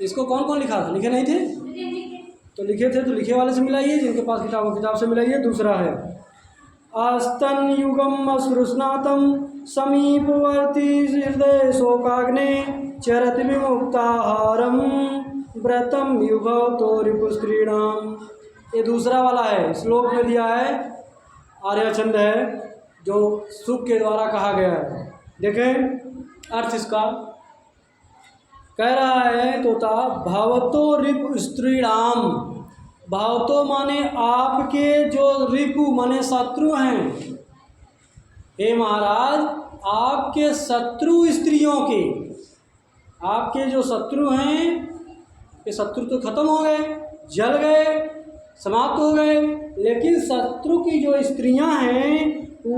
इसको कौन कौन लिखा था? लिखे नहीं थे? तो लिखे थे तो लिखे वाले से मिलाइए, जिनके पास किताब हो किताब से मिलाइए। दूसरा है आस्तन युगम अस्पृश्नातम समीपवर्ती हृदय शोकाग्ने चरत विमुक्ताहारम व्रतम युग तो रिपुस्त्रीणाम। ये दूसरा वाला है, श्लोक में दिया है, आर्यछंद है जो सुख के द्वारा कहा गया है। देखें अर्थ इसका, कह रहा है तोता भावतो रिपु स्त्रीणाम। भावतो माने आपके जो रिपु माने शत्रु हैं, हे महाराज आपके शत्रु स्त्रियों के, आपके जो शत्रु हैं ये शत्रु तो खत्म हो गए, जल गए, समाप्त हो गए, लेकिन शत्रु की जो स्त्रियां हैं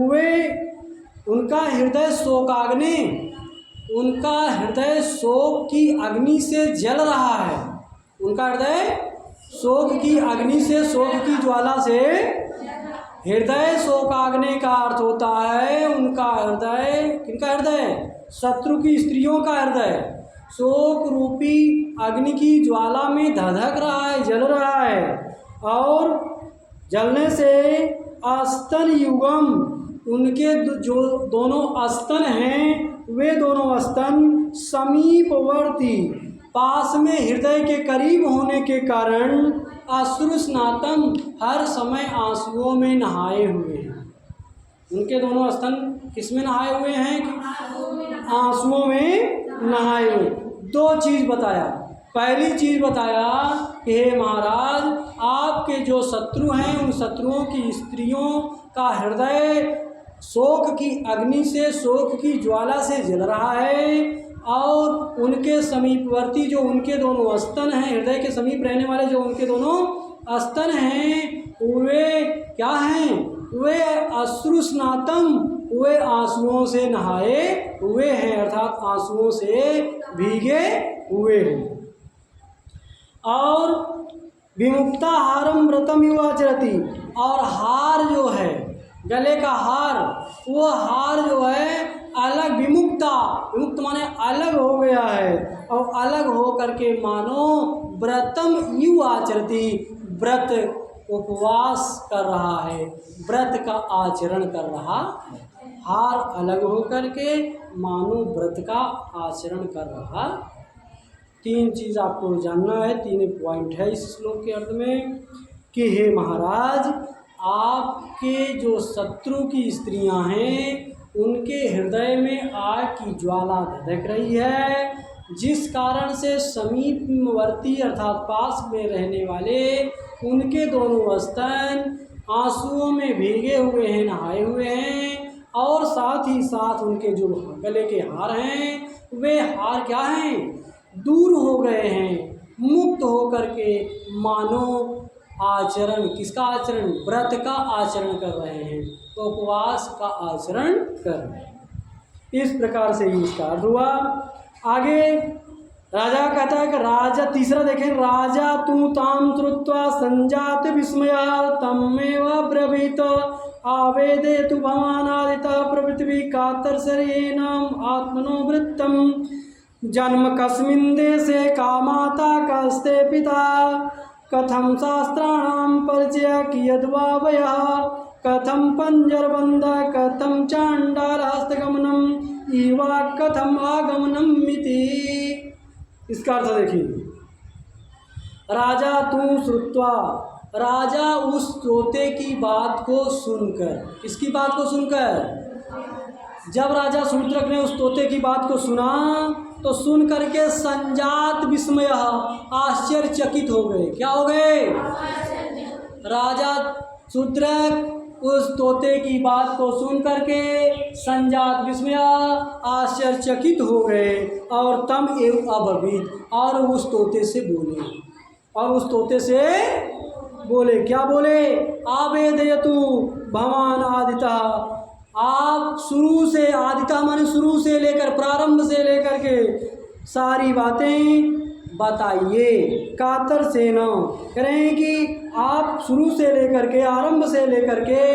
वे उनका हृदय शोकाग्नि, उनका हृदय शोक की अग्नि से जल रहा है। उनका हृदय शोक की अग्नि से, शोक की ज्वाला से, हृदय शोकाग्नि का अर्थ होता है उनका हृदय, किनका हृदय? शत्रु की स्त्रियों का हृदय शोक रूपी अग्नि की ज्वाला में धधक रहा है, जल रहा है। और जलने से आस्तन युगम, उनके जो दोनों स्तन हैं वे दोनों स्तन समीपवर्ती, पास में हृदय के करीब होने के कारण अश्रुस्नातम, हर समय आंसुओं में नहाए हुए हैं। उनके दोनों स्तन किस में नहाए हुए हैं? आंसुओं में नहाए हुए। दो चीज़ बताया। पहली चीज़ बताया कि हे महाराज आपके जो शत्रु हैं उन शत्रुओं की स्त्रियों का हृदय शोक की अग्नि से, शोक की ज्वाला से जल रहा है, और उनके समीपवर्ती जो उनके दोनों स्तन हैं, हृदय के समीप रहने वाले जो उनके दोनों स्तन हैं वे क्या हैं? वे अश्रुस्नातम, वे आंसुओं से नहाए हुए हैं, अर्थात आंसुओं से भीगे हुए हैं। और विमुक्ताहारम व्रतम युवाचरति, और हार जो है गले का हार, वो हार जो है अलग, विमुक्ता, विमुक्त माने अलग हो गया है, और अलग हो करके मानो व्रतम यु आचरति, व्रत उपवास कर रहा है, व्रत का आचरण कर रहा है। हार अलग हो करके मानो व्रत का आचरण कर रहा। तीन चीज़ आपको जानना है, तीन पॉइंट है इस श्लोक के अर्थ में कि हे महाराज आपके जो शत्रु की स्त्रियां हैं उनके हृदय में आग की ज्वाला धधक रही है, जिस कारण से समीपवर्ती अर्थात पास में रहने वाले उनके दोनों स्तन आंसुओं में भीगे हुए हैं, नहाए हुए हैं, और साथ ही साथ उनके जो गले के हार हैं वे हार क्या हैं? दूर हो गए हैं, मुक्त हो करके मानो आचरण, किसका आचरण? व्रत का आचरण कर रहे हैं, तो उपवास का आचरण कर रहे हैं। इस प्रकार से ही इसका अर्थ हुआ। आगे राजा कहता है कि राजा, तीसरा देखें, राजा तू ताम श्रुत्वा संजात विस्मय तमेव ब्रवीत आवेदे तु भवानादितः पृथ्वी कातर्षयेनाम आत्मनो वृत्तम जन्म कस्मिन् देशे का माता कस्ते पिता कथम शास्त्राणां परिचय कियद्वा वयः कथम पंजरबंध कथम चांडालहस्तगमनम इवा कथम आगमनम मिति। इसका अर्थ देखिए, राजा तू श्रुत्वा, राजा उस तोते की बात को सुनकर, किसकी बात को सुनकर? जब राजा सूत्रक ने उस तोते की बात को सुना तो सुन करके संजात विस्मय, आश्चर्यचकित हो गए। क्या हो गए? राजा सूत्रक उस तोते की बात को सुन करके संजात विस्मय, आश्चर्यचकित हो गए, और तम एव अब्रवीत, और उस तोते से बोले, और उस तोते से बोले, क्या बोले? आवेदयतु भवान आदितः, आप शुरू से, आदिता माने शुरू से लेकर, प्रारंभ से लेकर के सारी बातें बताइए। कातर सेना करें कि आप शुरू से लेकर के, आरंभ से लेकर के,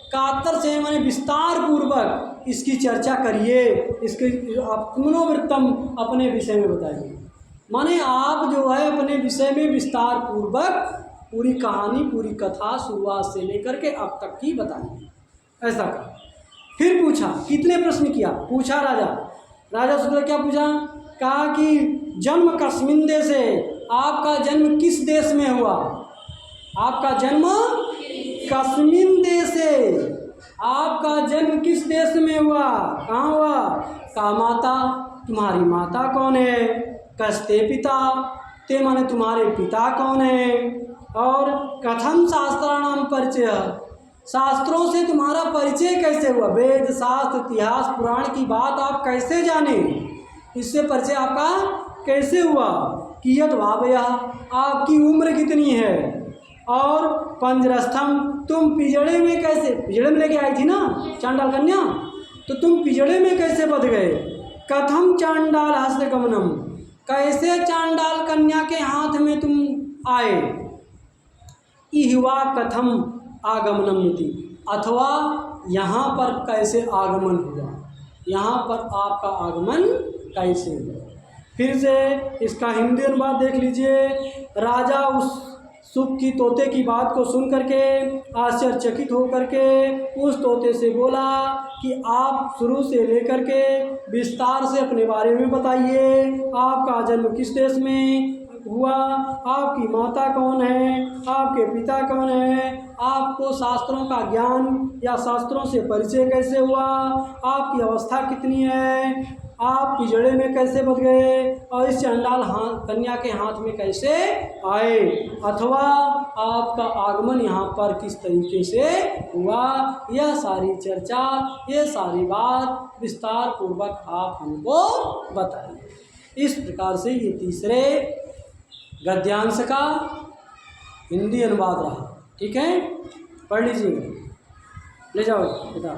कातर से माने विस्तार पूर्वक इसकी चर्चा करिए, इसके आप मनोवृत्तम अपने विषय में बताइए। माने आप जो है अपने विषय में विस्तार पूर्वक पूरी कहानी, पूरी कथा शुरुआत से लेकर के अब तक की बताइए, ऐसा कहा। फिर पूछा, कितने प्रश्न किया, पूछा राजा शुक्र क्या पूछा, कहा कि जन्म कस्मिन देश है, आपका जन्म किस देश में हुआ, आपका जन्म कस्मिन देश है, आपका जन्म किस देश में हुआ, कहाँ हुआ, का माता, तुम्हारी माता कौन है, कस्ते पिता, ते माने तुम्हारे पिता कौन है, और कथम शास्त्राणाम परिचय, शास्त्रों से तुम्हारा परिचय कैसे हुआ, वेद शास्त्र इतिहास पुराण की बात आप कैसे जाने, इससे परिचय आपका कैसे हुआ, कियत भावया, आपकी उम्र कितनी है, और पंजरस्थम, तुम पिजड़े में कैसे, पिजड़े में लेके आई थी ना चांडाल कन्या, तो तुम पिजड़े में कैसे बध गए, कथम चांडाल हस्तगमनम, कैसे चांडाल कन्या के हाथ में तुम आए, इहवा कथम आगमनम इति, अथवा यहाँ पर कैसे आगमन हुआ, यहाँ पर आपका आगमन कैसे हुआ। फिर से इसका हिंदी अनुवाद देख लीजिए। राजा उस सुख की तोते की बात को सुन करके आश्चर्यचकित हो करके उस तोते से बोला कि आप शुरू से लेकर के विस्तार से अपने बारे में बताइए, आपका जन्म किस देश में हुआ, आपकी माता कौन है, आपके पिता कौन है, आपको शास्त्रों का ज्ञान या शास्त्रों से परिचय कैसे हुआ, आपकी अवस्था कितनी है, आप पिजड़े में कैसे बच गए, और इस चांडाल कन्या के हाथ में कैसे आए, अथवा आपका आगमन यहाँ पर किस तरीके से हुआ, यह सारी चर्चा, ये सारी बात विस्तार पूर्वक आप हमको बताइए। इस प्रकार से ये तीसरे गद्यांश का हिंदी अनुवाद रहा। ठीक है, पढ़ लीजिएगा, ले जाओ बेटा।